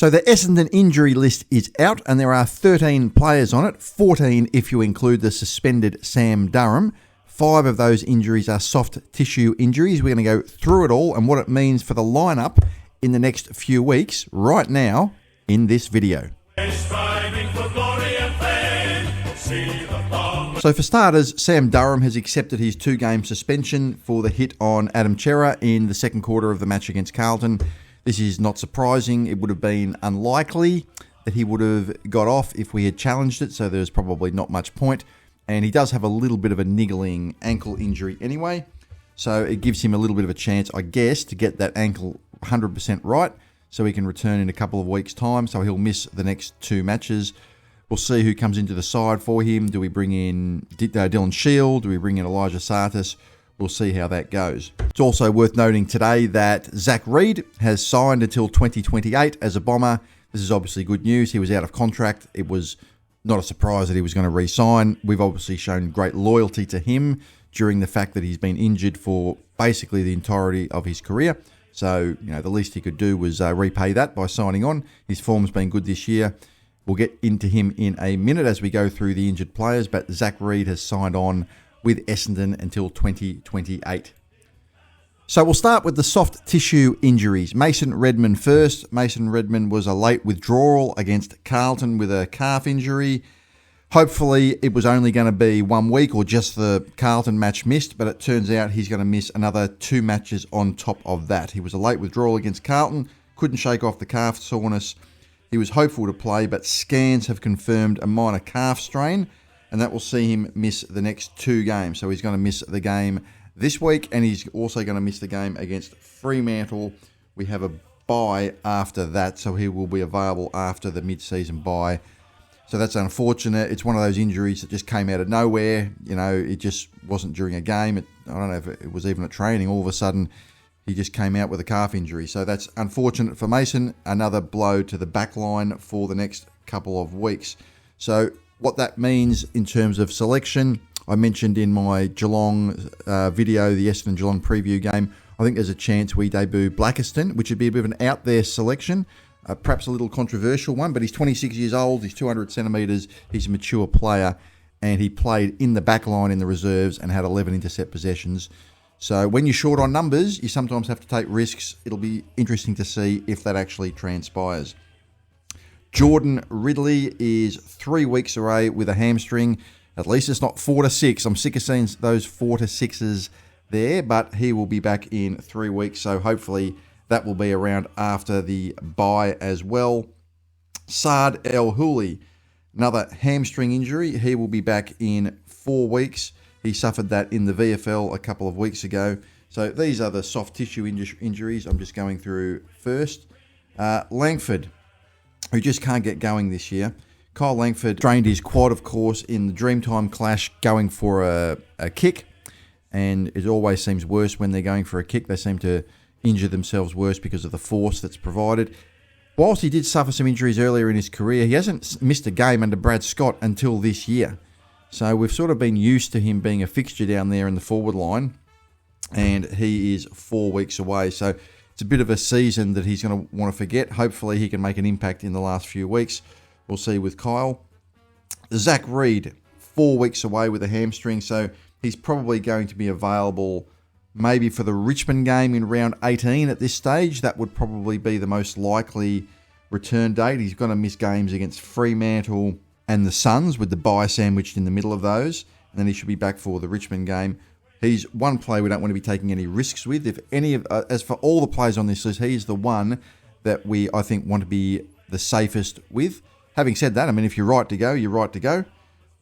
So the Essendon injury list is out and there are 13 players on it, 14 if you include the suspended Sam Durham. 5 of those injuries are soft tissue injuries. We're going to go through it all and what it means for the lineup in the next few weeks right now in this video. So for starters, Sam Durham has accepted his 2-game suspension for the hit on Adam Cerra in the second quarter of the match against Carlton. This is not surprising. It would have been unlikely that he would have got off if we had challenged it, so there's probably not much point. And he does have a little bit of a niggling ankle injury anyway, so it gives him a little bit of a chance, I guess, to get that ankle 100% right so he can return in a couple of weeks' time, so he'll miss the next 2 matches. We'll see who comes into the side for him. Do we bring in Dylan Shield? Do we bring in Elijah Sartis? We'll see how that goes. It's also worth noting today that Reid has signed until 2028 as a Bomber. This is obviously good news. He was out of contract. It was not a surprise that he was going to re-sign. We've obviously shown great loyalty to him during the fact that he's been injured for basically the entirety of his career. So, the least he could do was repay that by signing on. His form's been good this year. We'll get into him in a minute as we go through the injured players, but Reid has signed on with Essendon until 2028. So we'll start with the soft tissue injuries. Mason Redman first. Mason Redman was a late withdrawal against Carlton with a calf injury. Hopefully it was only going to be 1 week or just the Carlton match missed, but it turns out he's going to miss another 2 matches on top of that. He was a late withdrawal against Carlton, couldn't shake off the calf soreness. He was hopeful to play, but scans have confirmed a minor calf strain, and that will see him miss the next 2 games. So he's going to miss the game this week, and he's also going to miss the game against Fremantle. We have a bye after that, so he will be available after the mid-season bye. So that's unfortunate. It's one of those injuries that just came out of nowhere. It just wasn't during a game. I don't know if it was even at training. All of a sudden, he just came out with a calf injury. So that's unfortunate for Mason. Another blow to the back line for the next couple of weeks. So what that means in terms of selection, I mentioned in my Geelong video, the Essendon Geelong preview game, I think there's a chance we debut Blackiston, which would be a bit of an out there selection, perhaps a little controversial one, but he's 26 years old, he's 200 centimetres, he's a mature player, and he played in the back line in the reserves and had 11 intercept possessions. So when you're short on numbers, you sometimes have to take risks. It'll be interesting to see if that actually transpires. Jordan Ridley is 3 weeks away with a hamstring. At least it's not 4 to 6. I'm sick of seeing those 4 to 6s there, but he will be back in 3 weeks. So hopefully that will be around after the bye as well. Saad El Houli, another hamstring injury. He will be back in 4 weeks. He suffered that in the VFL a couple of weeks ago. So these are the soft tissue injuries I'm just going through first. Langford, who just can't get going this year. Kyle Langford strained his quad, of course, in the Dreamtime clash going for a kick. And it always seems worse when they're going for a kick. They seem to injure themselves worse because of the force that's provided. Whilst he did suffer some injuries earlier in his career, he hasn't missed a game under Brad Scott until this year. So we've sort of been used to him being a fixture down there in the forward line. And he is 4 weeks away. So it's a bit of a season that he's going to want to forget. Hopefully he can make an impact in the last few weeks. We'll see with Kyle. Reid, 4 weeks away with a hamstring. So he's probably going to be available maybe for the Richmond game in round 18 at this stage. That would probably be the most likely return date. He's going to miss games against Fremantle and the Suns with the bye sandwiched in the middle of those. And then he should be back for the Richmond game. He's one player we don't want to be taking any risks with. If any of, as for all the players on this list, he's the one that we, I think, want to be the safest with. Having said that, if you're right to go, you're right to go.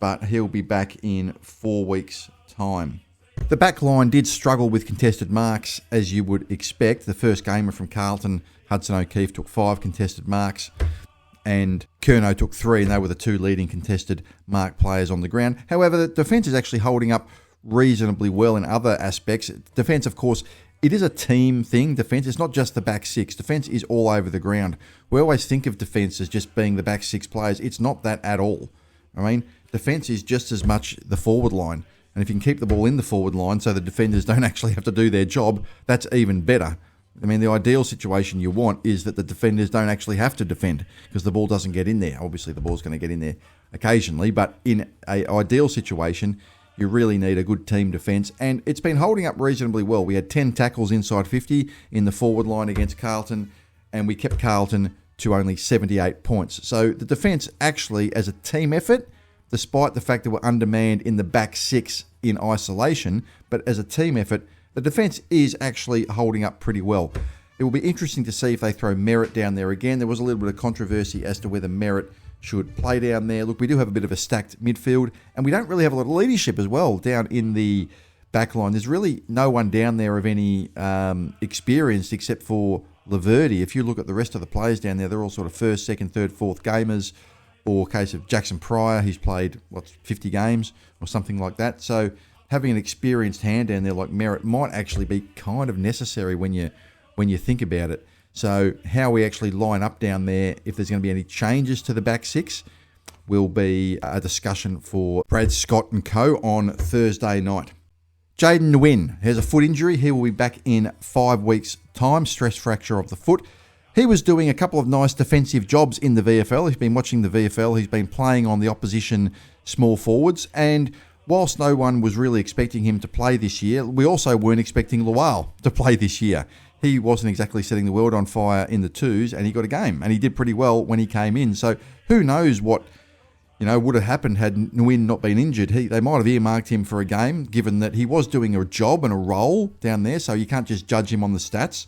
But he'll be back in 4 weeks' time. The back line did struggle with contested marks, as you would expect. The first gamer from Carlton, Hudson O'Keefe, took 5 contested marks. And Curnow took 3, and they were the 2 leading contested mark players on the ground. However, the defence is actually holding up reasonably well in other aspects. Defence, of course, it is a team thing, defence. It's not just the back 6. Defence is all over the ground. We always think of defence as just being the back 6 players. It's not that at all. Defence is just as much the forward line. And if you can keep the ball in the forward line so the defenders don't actually have to do their job, that's even better. I mean, the ideal situation you want is that the defenders don't actually have to defend because the ball doesn't get in there. Obviously, the ball's going to get in there occasionally, but in an ideal situation, you really need a good team defence, and it's been holding up reasonably well. We had 10 tackles inside 50 in the forward line against Carlton, and we kept Carlton to only 78 points. So the defence actually, as a team effort, despite the fact that we're undermanned in the back six in isolation, but as a team effort, the defence is actually holding up pretty well. It will be interesting to see if they throw Merritt down there again. There was a little bit of controversy as to whether Merritt should play down there. Look, we do have a bit of a stacked midfield, and we don't really have a lot of leadership as well down in the back line. There's really no one down there of any experience except for Laverty. If you look at the rest of the players down there, they're all sort of first, second, third, fourth gamers, or case of Jackson Pryor, he's played, 50 games or something like that. So having an experienced hand down there like Merritt might actually be kind of necessary when you think about it. So how we actually line up down there, if there's going to be any changes to the back six, will be a discussion for Brad Scott and co on Thursday night. Jaden Nguyen has a foot injury. He will be back in 5 weeks' time, stress fracture of the foot. He was doing a couple of nice defensive jobs in the VFL. He's been watching the VFL. He's been playing on the opposition small forwards. And whilst no one was really expecting him to play this year, we also weren't expecting Lawal to play this year. He wasn't exactly setting the world on fire in the twos, and he got a game. And he did pretty well when he came in. So who knows what would have happened had Nguyen not been injured. They might have earmarked him for a game, given that he was doing a job and a role down there, so you can't just judge him on the stats.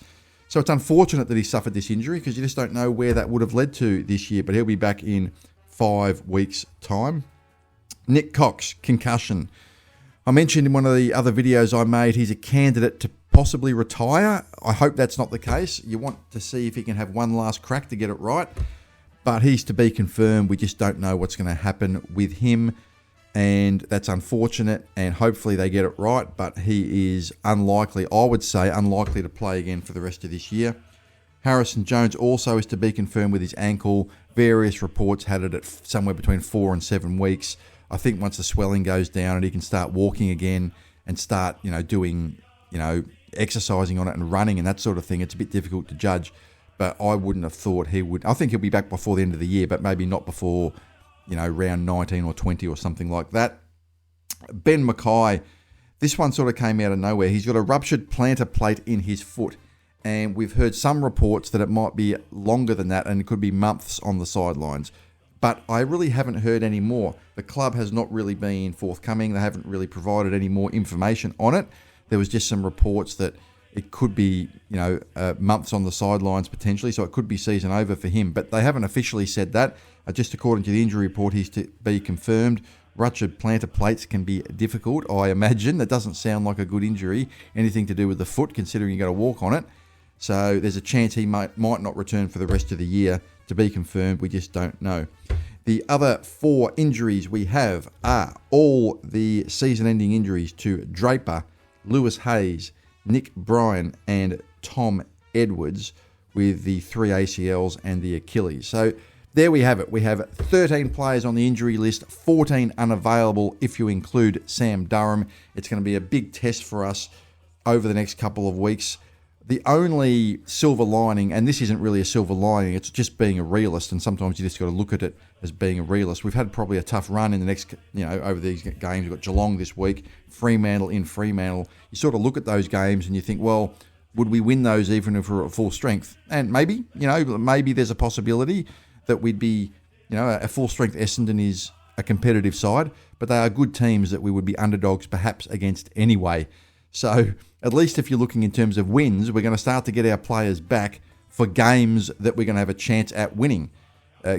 So it's unfortunate that he suffered this injury because you just don't know where that would have led to this year, but he'll be back in 5 weeks' time. Nick Cox, concussion. I mentioned in one of the other videos I made, he's a candidate to possibly retire. I hope that's not the case. You want to see if he can have one last crack to get it right. But he's to be confirmed. We just don't know what's going to happen with him. And that's unfortunate. And hopefully they get it right. But he is unlikely, I would say, unlikely to play again for the rest of this year. Harrison Jones also is to be confirmed with his ankle. Various reports had it at somewhere between 4 and 7 weeks. I think once the swelling goes down and he can start walking again and start, doing, exercising on it and running and that sort of thing, it's a bit difficult to judge. But I wouldn't have thought he would. I think he'll be back before the end of the year, but maybe not before, round 19 or 20 or something like that. Ben Mackay, this one sort of came out of nowhere. He's got a ruptured plantar plate in his foot. And we've heard some reports that it might be longer than that and it could be months on the sidelines. But I really haven't heard any more. The club has not really been forthcoming. They haven't really provided any more information on it. There was just some reports that it could be, months on the sidelines potentially, so it could be season over for him. But they haven't officially said that. Just according to the injury report, he's to be confirmed. Ruptured plantar plates can be difficult, I imagine. That doesn't sound like a good injury, anything to do with the foot, considering you got to walk on it. So there's a chance he might not return for the rest of the year. To be confirmed, we just don't know. The other 4 injuries we have are all the season-ending injuries to Draper, Lewis Hayes, Nick Bryan and Tom Edwards, with the 3 ACLs and the Achilles. So there we have it. We have 13 players on the injury list, 14 unavailable if you include Sam Durham. It's going to be a big test for us over the next couple of weeks. The only silver lining, and this isn't really a silver lining, it's just being a realist, and sometimes you just got to look at it as being a realist. We've had probably a tough run in the next, over these games. We've got Geelong this week, Fremantle in Fremantle. You sort of look at those games and you think, well, would we win those even if we're at full strength? And maybe, maybe there's a possibility that we'd be, a full strength Essendon is a competitive side, but they are good teams that we would be underdogs perhaps against anyway. So at least if you're looking in terms of wins, we're going to start to get our players back for games that we're going to have a chance at winning.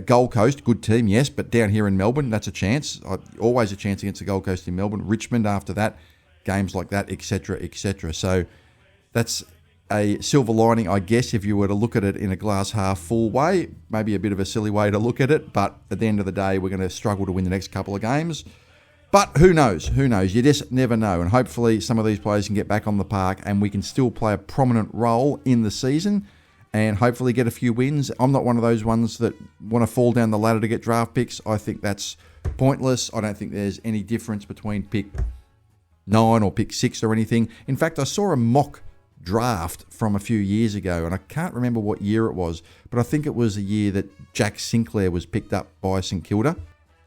Gold Coast, good team, yes, but down here in Melbourne, that's a chance. Always a chance against the Gold Coast in Melbourne. Richmond after that, games like that, etc., etc. So that's a silver lining, I guess, if you were to look at it in a glass half full way. Maybe a bit of a silly way to look at it, but at the end of the day, we're going to struggle to win the next couple of games. But who knows? Who knows? You just never know. And hopefully some of these players can get back on the park and we can still play a prominent role in the season and hopefully get a few wins. I'm not one of those ones that want to fall down the ladder to get draft picks. I think that's pointless. I don't think there's any difference between pick 9 or pick 6 or anything. In fact, I saw a mock draft from a few years ago, and I can't remember what year it was, but I think it was a year that Jack Sinclair was picked up by St Kilda.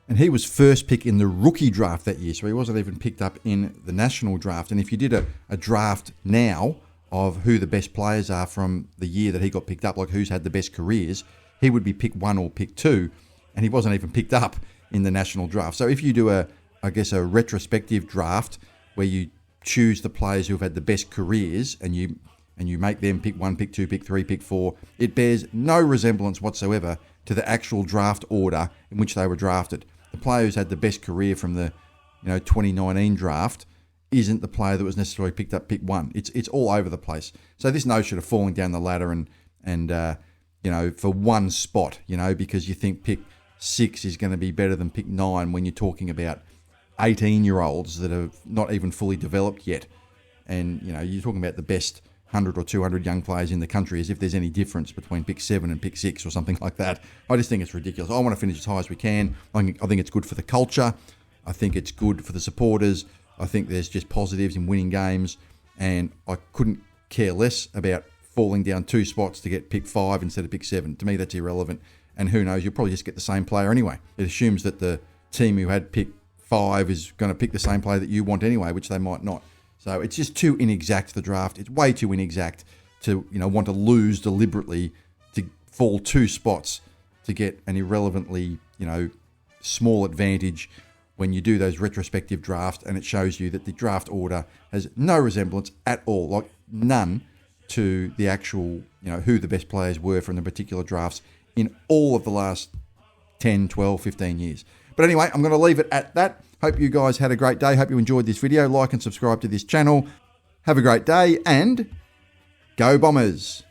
And he was first pick in the rookie draft that year, so he wasn't even picked up in the national draft. And if you did a draft now of who the best players are from the year that he got picked up, like who's had the best careers, he would be pick 1 or pick 2, and he wasn't even picked up in the national draft. So if you do a retrospective draft where you choose the players who have had the best careers and you make them pick 1, pick 2, pick 3, pick 4, it bears no resemblance whatsoever to the actual draft order in which they were drafted. The player who's had the best career from the 2019 draft isn't the player that was necessarily picked up pick 1. It's all over the place. So this notion of falling down the ladder and for one spot, because you think pick 6 is going to be better than pick 9 when you're talking about 18-year-olds that are not even fully developed yet. And, you're talking about the best 100 or 200 young players in the country as if there's any difference between pick 7 and pick 6 or something like that. I just think it's ridiculous. I want to finish as high as we can. I think it's good for the culture. I think it's good for the supporters. I think there's just positives in winning games. And I couldn't care less about falling down 2 spots to get pick 5 instead of pick 7. To me, that's irrelevant. And who knows, you'll probably just get the same player anyway. It assumes that the team who had pick 5 is going to pick the same player that you want anyway, which they might not. So it's just too inexact, the draft. It's way too inexact to want to lose deliberately to fall 2 spots to get an irrelevantly small advantage when you do those retrospective drafts, and it shows you that the draft order has no resemblance at all, like none, to the actual who the best players were from the particular drafts in all of the last 10, 12, 15 years. But anyway, I'm going to leave it at that. Hope you guys had a great day. Hope you enjoyed this video. Like and subscribe to this channel. Have a great day, and go Bombers!